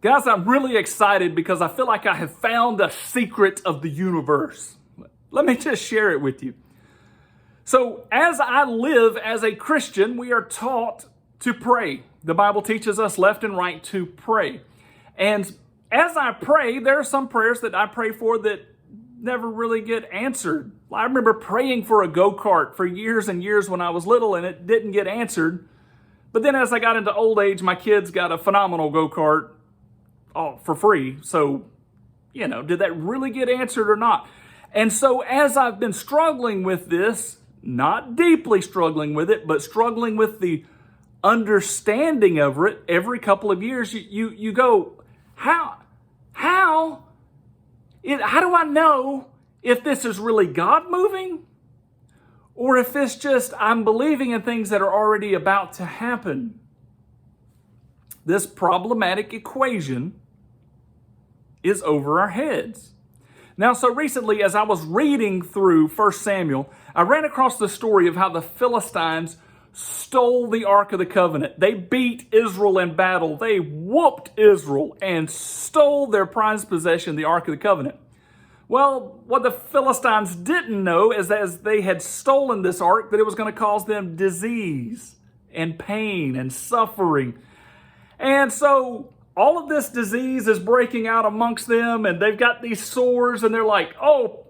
Guys, I'm really excited because I feel like I have found a secret of the universe. Let me just share it with you. So, as I live as a Christian, we are taught to pray. The Bible teaches us left and right to pray. And as I pray, there are some prayers that I pray for that never really get answered. I remember praying for a go-kart for years and years when I was little, and it didn't get answered. But then as I got into old age, my kids got a phenomenal go-kart for free. So, did that really get answered or not? And so as I've been struggling with this, not deeply struggling with it, but struggling with the understanding of it every couple of years, you go, how do I know if this is really God moving? Or if it's just I'm believing in things that are already about to happen? This problematic equation is over our heads. Now, so recently, as I was reading through 1 Samuel, I ran across the story of how the Philistines stole the Ark of the Covenant. They beat Israel in battle. They whooped Israel and stole their prized possession, the Ark of the Covenant. Well, what the Philistines didn't know is that as they had stolen this ark, that it was going to cause them disease and pain and suffering. And so all of this disease is breaking out amongst them, and they've got these sores, and they're like, oh,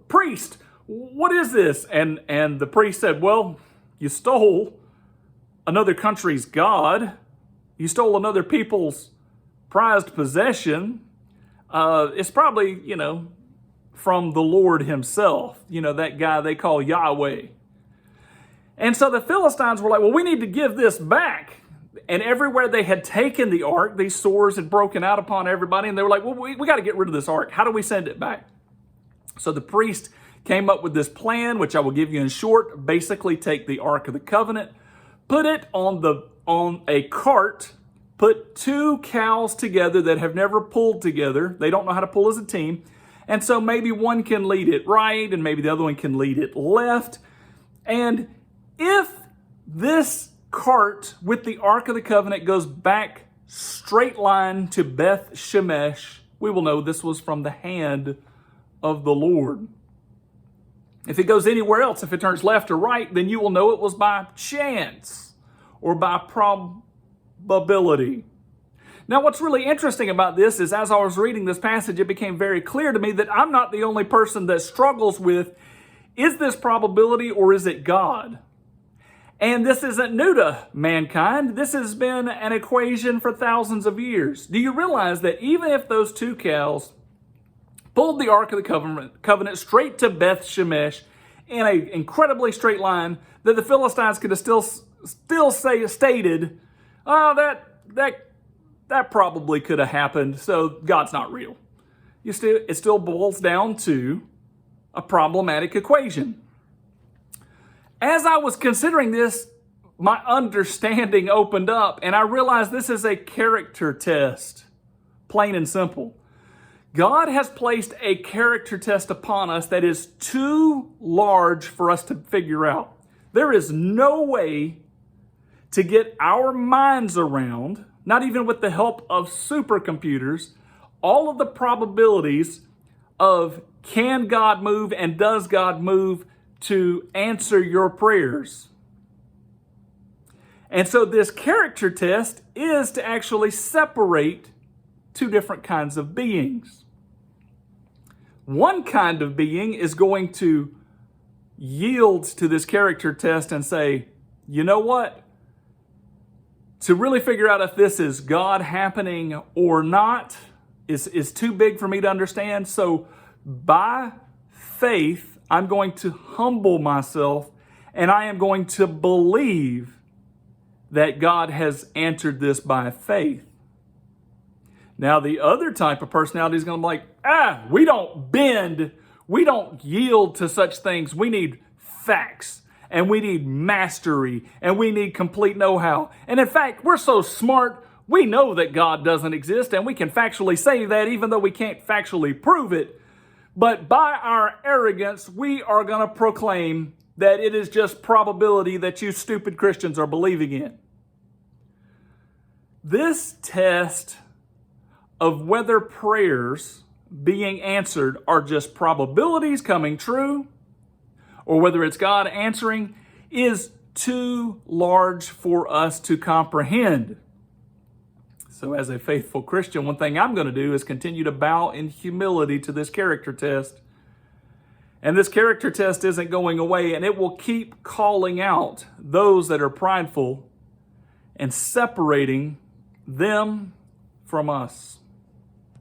priest, what is this? And the priest said, well, you stole another country's God. You stole another people's prized possession. It's probably, from the Lord himself, that guy they call Yahweh. And so the Philistines were like, well, we need to give this back. And everywhere they had taken the ark, these sores had broken out upon everybody. And they were like, well, we got to get rid of this ark. How do we send it back? So the priest came up with this plan, which I will give you in short. Basically, take the Ark of the Covenant, put it on a cart, put two cows together that have never pulled together. They don't know how to pull as a team. And so maybe one can lead it right, and maybe the other one can lead it left. And if this cart with the Ark of the Covenant goes back straight line to Beth Shemesh, we will know this was from the hand of the Lord. If it goes anywhere else, if it turns left or right, then you will know it was by chance or by probability. Now, what's really interesting about this is as I was reading this passage, it became very clear to me that I'm not the only person that struggles with, is this probability or is it God? And this isn't new to mankind. This has been an equation for thousands of years. Do you realize that even if those two cows pulled the Ark of the Covenant straight to Beth Shemesh in an incredibly straight line, that the Philistines could have still stated, oh, that probably could have happened, so God's not real. It still boils down to a problematic equation. As I was considering this, my understanding opened up, and I realized this is a character test, plain and simple. God has placed a character test upon us that is too large for us to figure out. There is no way to get our minds around, not even with the help of supercomputers, all of the probabilities of can God move and does God move to answer your prayers. And so this character test is to actually separate two different kinds of beings. One kind of being is going to yield to this character test and say, you know what? To really figure out if this is God happening or not is too big for me to understand. So by faith, I'm going to humble myself and I am going to believe that God has answered this by faith. Now, the other type of personality is going to be like, we don't bend. We don't yield to such things. We need facts. And we need mastery. And we need complete know-how. And in fact, we're so smart, we know that God doesn't exist. And we can factually say that even though we can't factually prove it. But by our arrogance, we are going to proclaim that it is just probability that you stupid Christians are believing in. This test of whether prayers being answered are just probabilities coming true, or whether it's God answering, is too large for us to comprehend. So as a faithful Christian, one thing I'm going to do is continue to bow in humility to this character test. And this character test isn't going away, and it will keep calling out those that are prideful and separating them from us.